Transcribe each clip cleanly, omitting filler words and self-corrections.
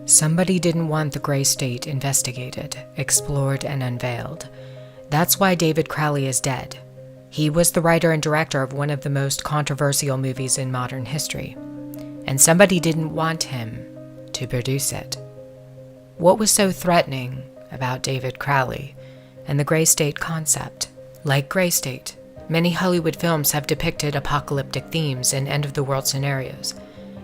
Somebody didn't want the gray state investigated, explored, and unveiled. That's why David Crowley is dead. He was the writer and director of one of the most controversial movies in modern history, and somebody didn't want him to produce it. What was so threatening about David Crowley and the gray state concept? Like Gray State, many Hollywood films have depicted apocalyptic themes and end-of-the-world scenarios,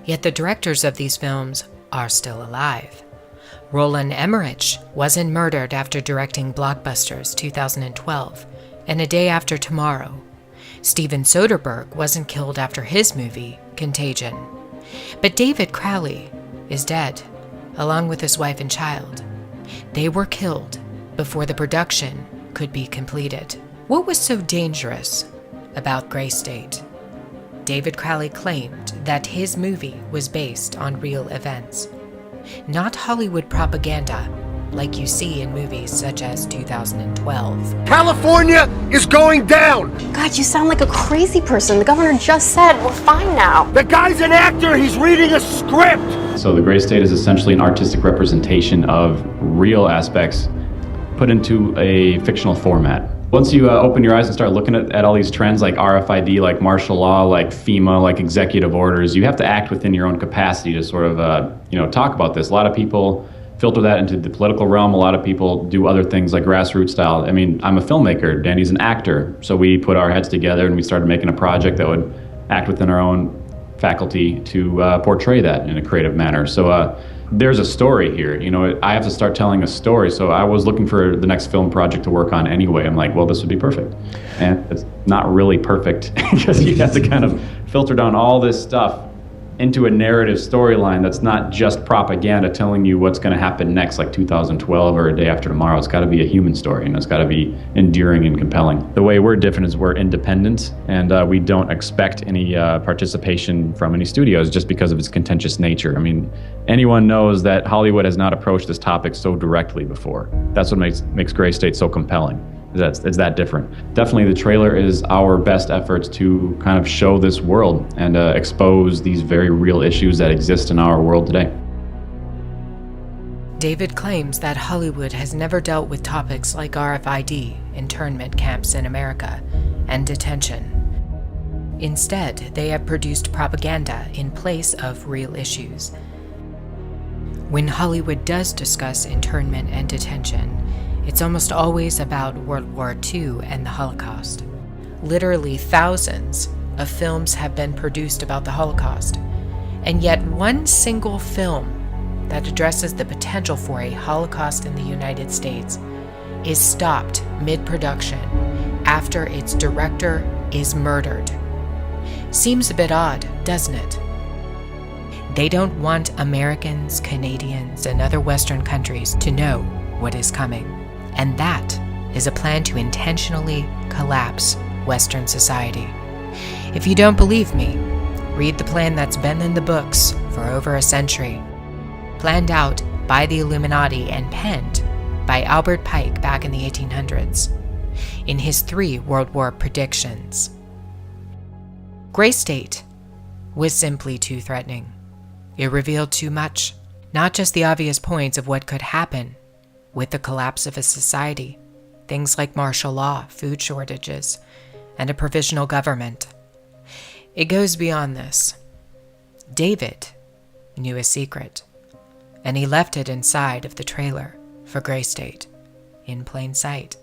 yet the directors of these films are still alive. Roland Emmerich wasn't murdered after directing blockbusters 2012 and A Day After Tomorrow. Steven Soderbergh wasn't killed after his movie, Contagion. But David Crowley is dead, along with his wife and child. They were killed before the production could be completed. What was so dangerous about Gray State? David Crowley claimed that his movie was based on real events, not Hollywood propaganda like you see in movies such as 2012. California is going down! God, you sound like a crazy person. The governor just said we're fine now. The guy's an actor, he's reading a script! So the Gray State is essentially an artistic representation of real aspects put into a fictional format. Once you open your eyes and start looking at all these trends like RFID, like martial law, like FEMA, like executive orders, you have to act within your own capacity to sort of, talk about this. A lot of people filter that into the political realm. A lot of people do other things like grassroots style. I mean, I'm a filmmaker, Danny's an actor. So we put our heads together and we started making a project that would act within our own faculty to portray that in a creative manner. So there's a story here. I have to start telling a story. So I was looking for the next film project to work on anyway. I'm like, well, this would be perfect. And it's not really perfect because you have to kind of filter down all this stuff into a narrative storyline that's not just propaganda telling you what's going to happen next, like 2012 or A Day After Tomorrow. It's got to be a human story, and it's got to be enduring and compelling. The way we're different is we're independent, and we don't expect any participation from any studios just because of its contentious nature. I mean, anyone knows that Hollywood has not approached this topic so directly before. That's what makes Gray State so compelling. It's that different. Definitely the trailer is our best efforts to kind of show this world and expose these very real issues that exist in our world today. David claims that Hollywood has never dealt with topics like RFID, internment camps in America, and detention. Instead, they have produced propaganda in place of real issues. When Hollywood does discuss internment and detention, it's almost always about World War II and the Holocaust. Literally thousands of films have been produced about the Holocaust, and yet one single film that addresses the potential for a Holocaust in the United States is stopped mid-production after its director is murdered. Seems a bit odd, doesn't it? They don't want Americans, Canadians, and other Western countries to know what is coming. And that is a plan to intentionally collapse Western society. If you don't believe me, read the plan that's been in the books for over a century, planned out by the Illuminati and penned by Albert Pike back in the 1800s, in his 3 World War predictions. Gray State was simply too threatening. It revealed too much, not just the obvious points of what could happen with the collapse of a society, things like martial law, food shortages, and a provisional government. It goes beyond this. David knew a secret, and he left it inside of the trailer for Gray State, in plain sight.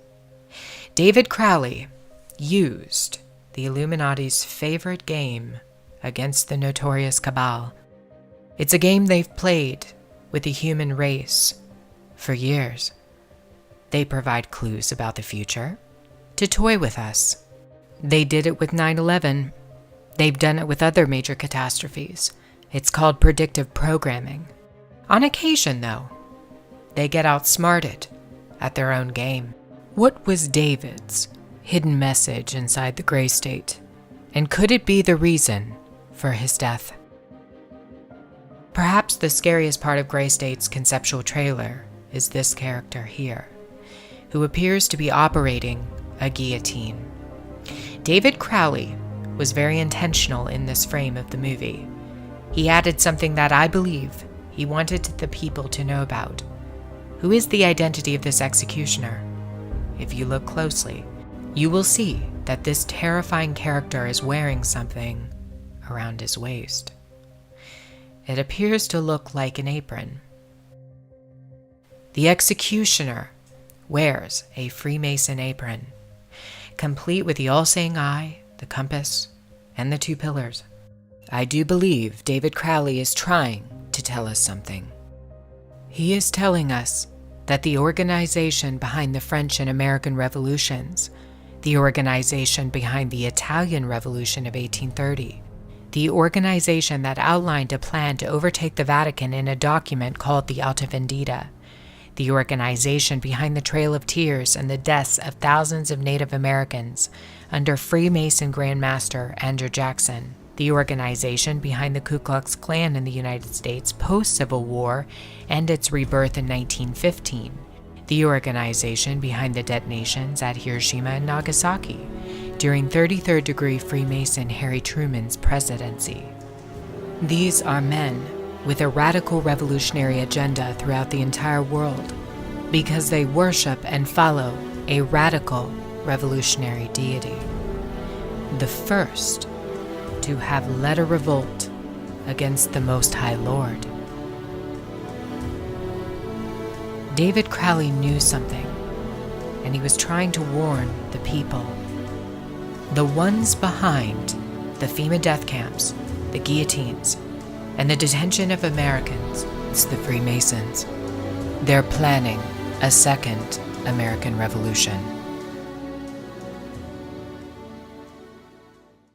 David Crowley used the Illuminati's favorite game against the notorious Cabal. It's a game they've played with the human race for years. They provide clues about the future to toy with us. They did it with 9/11. They've done it with other major catastrophes. It's called predictive programming. On occasion, though, they get outsmarted at their own game. What was David's hidden message inside the Gray State? And could it be the reason for his death? Perhaps the scariest part of Gray State's conceptual trailer is this character here, who appears to be operating a guillotine. David Crowley was very intentional in this frame of the movie. He added something that I believe he wanted the people to know about. Who is the identity of this executioner? If you look closely, you will see that this terrifying character is wearing something around his waist. It appears to look like an apron. The executioner wears a Freemason apron, complete with the all-seeing eye, the compass, and the 2 pillars. I do believe David Crowley is trying to tell us something. He is telling us that the organization behind the French and American revolutions, the organization behind the Italian Revolution of 1830, the organization that outlined a plan to overtake the Vatican in a document called the Alta Vendita, the organization behind the Trail of Tears and the deaths of thousands of Native Americans under Freemason Grand Master Andrew Jackson, the organization behind the Ku Klux Klan in the United States post-Civil War and its rebirth in 1915, the organization behind the detonations at Hiroshima and Nagasaki during 33rd degree Freemason Harry Truman's presidency. These are men with a radical revolutionary agenda throughout the entire world because they worship and follow a radical revolutionary deity, the first to have led a revolt against the Most High Lord. David Crowley knew something, and he was trying to warn the people. The ones behind the FEMA death camps, the guillotines, and the detention of Americans, it's the Freemasons. They're planning a second American Revolution.